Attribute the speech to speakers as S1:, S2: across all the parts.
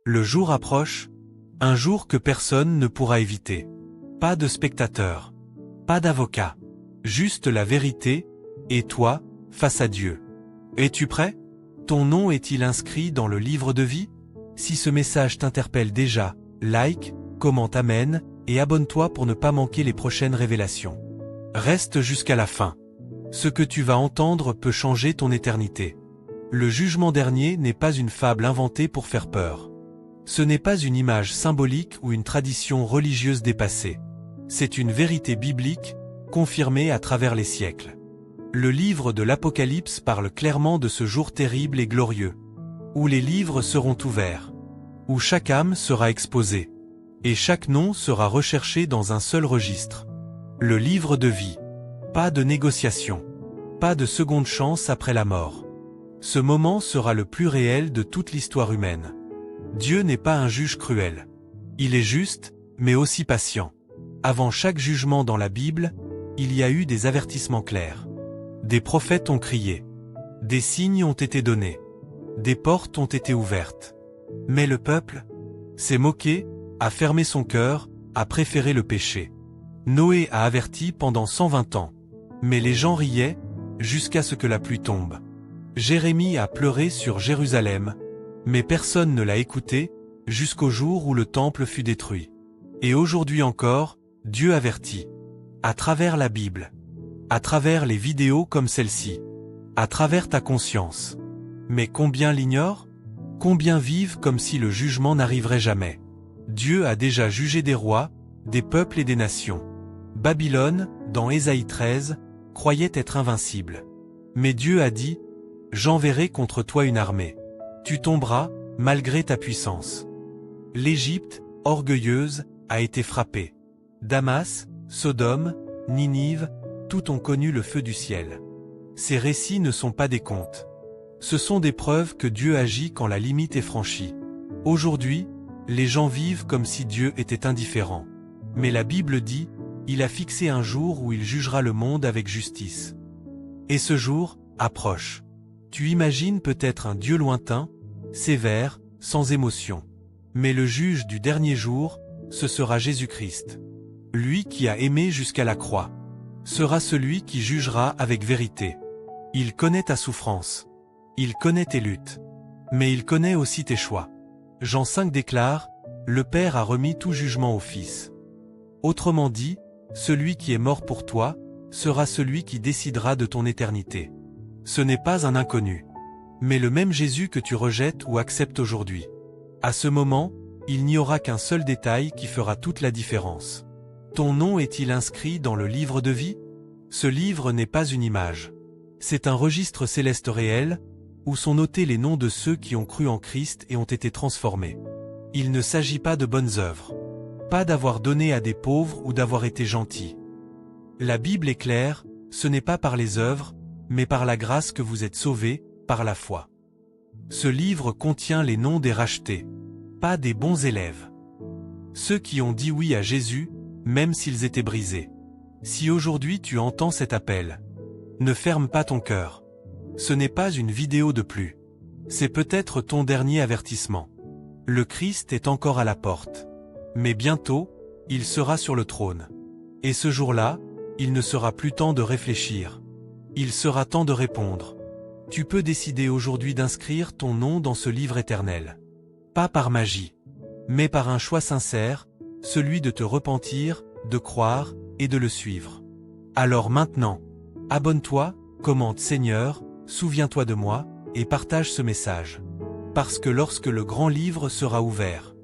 S1: Le jour approche, un jour que personne ne pourra éviter. Pas de spectateurs, pas d'avocat, juste la vérité, et toi, face à Dieu. Es-tu prêt? Ton nom est-il inscrit dans le livre de vie? Si ce message t'interpelle déjà, like, commente Amen, et abonne-toi pour ne pas manquer les prochaines révélations. Reste jusqu'à la fin. Ce que tu vas entendre peut changer ton éternité. Le jugement dernier n'est pas une fable inventée pour faire peur. Ce n'est pas une image symbolique ou une tradition religieuse dépassée. C'est une vérité biblique, confirmée à travers les siècles. Le livre de l'Apocalypse parle clairement de ce jour terrible et glorieux, où les livres seront ouverts, où chaque âme sera exposée, et chaque nom sera recherché dans un seul registre. Le livre de vie. Pas de négociation. Pas de seconde chance après la mort. Ce moment sera le plus réel de toute l'histoire humaine. Dieu n'est pas un juge cruel. Il est juste, mais aussi patient. Avant chaque jugement dans la Bible, il y a eu des avertissements clairs. Des prophètes ont crié. Des signes ont été donnés. Des portes ont été ouvertes. Mais le peuple s'est moqué, a fermé son cœur, a préféré le péché. Noé a averti pendant 120 ans. Mais les gens riaient, jusqu'à ce que la pluie tombe. Jérémie a pleuré sur Jérusalem, mais personne ne l'a écouté, jusqu'au jour où le temple fut détruit. Et aujourd'hui encore, Dieu avertit. À travers la Bible. À travers les vidéos comme celle-ci. À travers ta conscience. Mais combien l'ignorent? Combien vivent comme si le jugement n'arriverait jamais? Dieu a déjà jugé des rois, des peuples et des nations. Babylone, dans Ésaïe 13, croyait être invincible. Mais Dieu a dit, « J'enverrai contre toi une armée. Tu tomberas, malgré ta puissance. » L'Égypte, orgueilleuse, a été frappée. Damas, Sodome, Ninive, tout ont connu le feu du ciel. Ces récits ne sont pas des contes. Ce sont des preuves que Dieu agit quand la limite est franchie. Aujourd'hui, les gens vivent comme si Dieu était indifférent. Mais la Bible dit, il a fixé un jour où il jugera le monde avec justice. Et ce jour approche. Tu imagines peut-être un Dieu lointain, sévère, sans émotion. Mais le juge du dernier jour, ce sera Jésus-Christ. Lui qui a aimé jusqu'à la croix, sera celui qui jugera avec vérité. Il connaît ta souffrance. Il connaît tes luttes. Mais il connaît aussi tes choix. Jean 5 déclare, « Le Père a remis tout jugement au Fils. » Autrement dit, celui qui est mort pour toi, sera celui qui décidera de ton éternité. Ce n'est pas un inconnu, mais le même Jésus que tu rejettes ou acceptes aujourd'hui. À ce moment, il n'y aura qu'un seul détail qui fera toute la différence. Ton nom est-il inscrit dans le livre de vie? Ce livre n'est pas une image. C'est un registre céleste réel, où sont notés les noms de ceux qui ont cru en Christ et ont été transformés. Il ne s'agit pas de bonnes œuvres. Pas d'avoir donné à des pauvres ou d'avoir été gentil. La Bible est claire, ce n'est pas par les œuvres, mais par la grâce que vous êtes sauvés, par la foi. Ce livre contient les noms des rachetés, pas des bons élèves. Ceux qui ont dit oui à Jésus, même s'ils étaient brisés. Si aujourd'hui tu entends cet appel, ne ferme pas ton cœur. Ce n'est pas une vidéo de plus. C'est peut-être ton dernier avertissement. Le Christ est encore à la porte. Mais bientôt, il sera sur le trône. Et ce jour-là, il ne sera plus temps de réfléchir. Il sera temps de répondre. Tu peux décider aujourd'hui d'inscrire ton nom dans ce livre éternel. Pas par magie, mais par un choix sincère, celui de te repentir, de croire et de le suivre. Alors maintenant, abonne-toi, commente Seigneur, souviens-toi de moi, et partage ce message. Parce que lorsque le grand livre sera ouvert,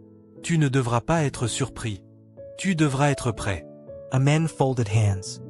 S1: tu ne devras pas être surpris. Tu devras être prêt.
S2: Amen. Folded hands.